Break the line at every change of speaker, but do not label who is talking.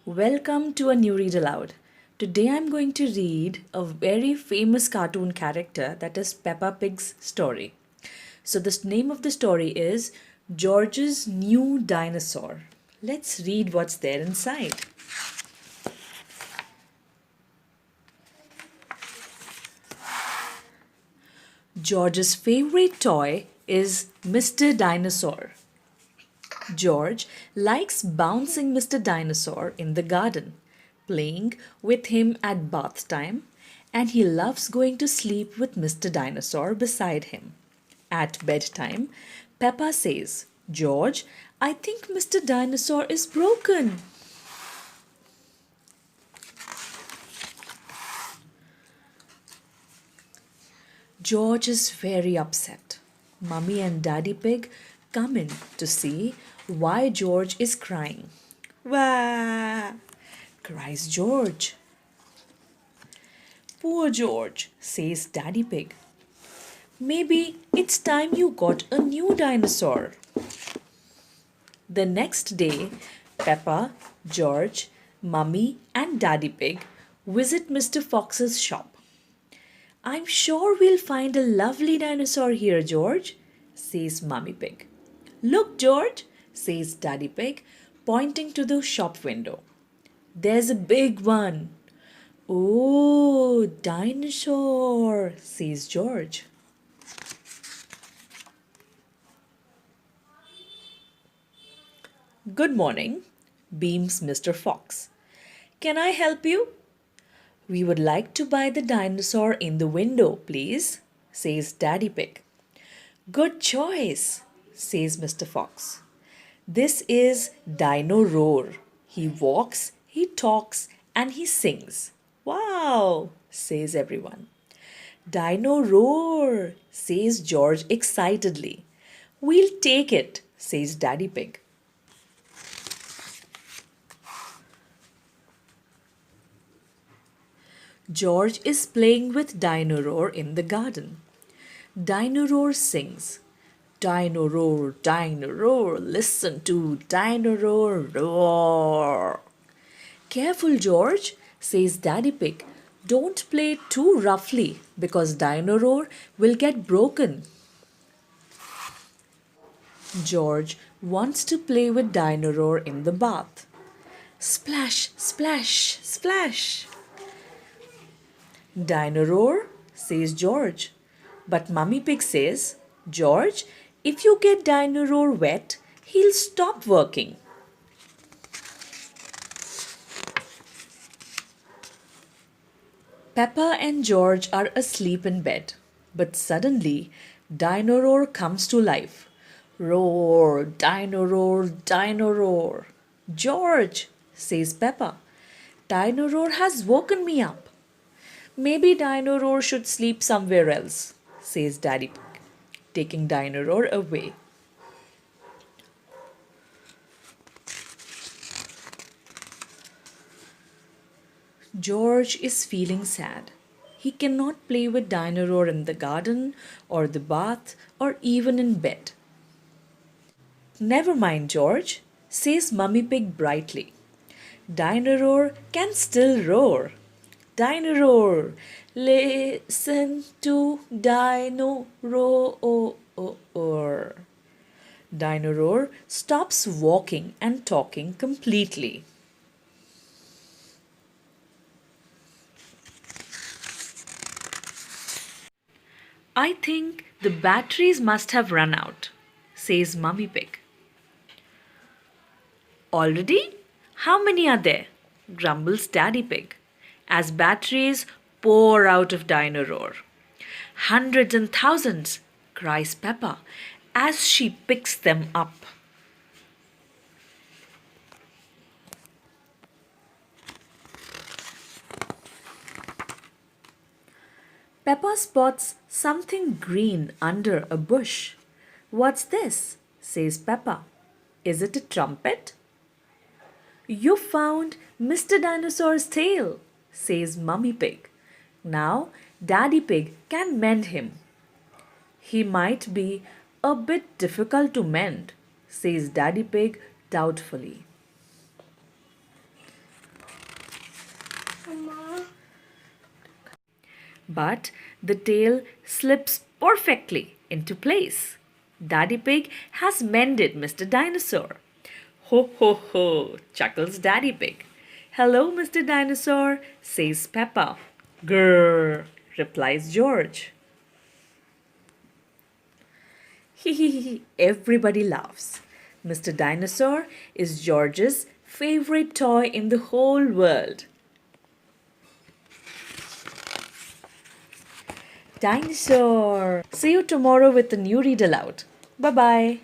Welcome to a new read aloud. Today I'm going to read a very famous cartoon character that is Peppa Pig's story. So, the name of the story is George's New Dinosaur. Let's read what's there inside. George's favorite toy is Mr. Dinosaur. George likes bouncing Mr. Dinosaur in the garden, playing with him at bath time, and he loves going to sleep with Mr. Dinosaur beside him. At bedtime, Peppa says, George, I think Mr. Dinosaur is broken. George is very upset. Mummy and Daddy Pig come in to see why George is crying. Wah! Cries George. Poor George, says Daddy Pig. Maybe it's time you got a new dinosaur. The next day, Peppa, George, Mummy, and Daddy Pig visit Mr. Fox's shop. I'm sure we'll find a lovely dinosaur here, George, says Mummy Pig. Look, George, says Daddy Pig, pointing to the shop window. There's a big one. Oh, dinosaur, says George. Good morning, beams Mr. Fox. Can I help you? We would like to buy the dinosaur in the window, please, says Daddy Pig. Good choice, says Mr. Fox. This is Dino Roar. He walks, he talks, and he sings. Wow, says everyone. Dino Roar, says George excitedly. We'll take it, says Daddy Pig. George is playing with Dino Roar in the garden. Dino Roar sings. Dino Roar, listen to Dino Roar. Careful, George, says Daddy Pig. Don't play too roughly because Dino Roar will get broken. George wants to play with Dino Roar in the bath. Splash, splash, splash. Dino Roar, says George. But Mummy Pig says, George, if you get Dino Roar wet, he'll stop working. Peppa and George are asleep in bed, but suddenly Dino Roar comes to life. Roar, Dino Roar, Dino Roar. George, says Peppa, Dino Roar has woken me up. Maybe Dino Roar should sleep somewhere else, says Daddy Pig, taking Dino Roar away. George is feeling sad. He cannot play with Dino Roar in the garden or the bath or even in bed. Never mind, George, says Mummy Pig brightly. Dino Roar can still roar. Dino Roar, listen to Dino Roar. Dino Roar stops walking and talking completely. I think the batteries must have run out, says Mummy Pig. Already? How many are there? Grumbles Daddy Pig, as batteries pour out of Dino Roar. Hundreds and thousands, cries Peppa, as she picks them up. Peppa spots something green under a bush. What's this? Says Peppa. Is it a trumpet? You found Mr. Dinosaur's tail, says Mummy Pig. Now Daddy Pig can mend him. He might be a bit difficult to mend, says Daddy Pig doubtfully. But the tail slips perfectly into place. Daddy Pig has mended Mr. Dinosaur. Ho ho ho, chuckles Daddy Pig. Hello, Mr. Dinosaur, says Peppa. Grrr, replies George. Hee, everybody laughs. Mr. Dinosaur is George's favorite toy in the whole world. Dinosaur! See you tomorrow with a new read aloud. Bye bye.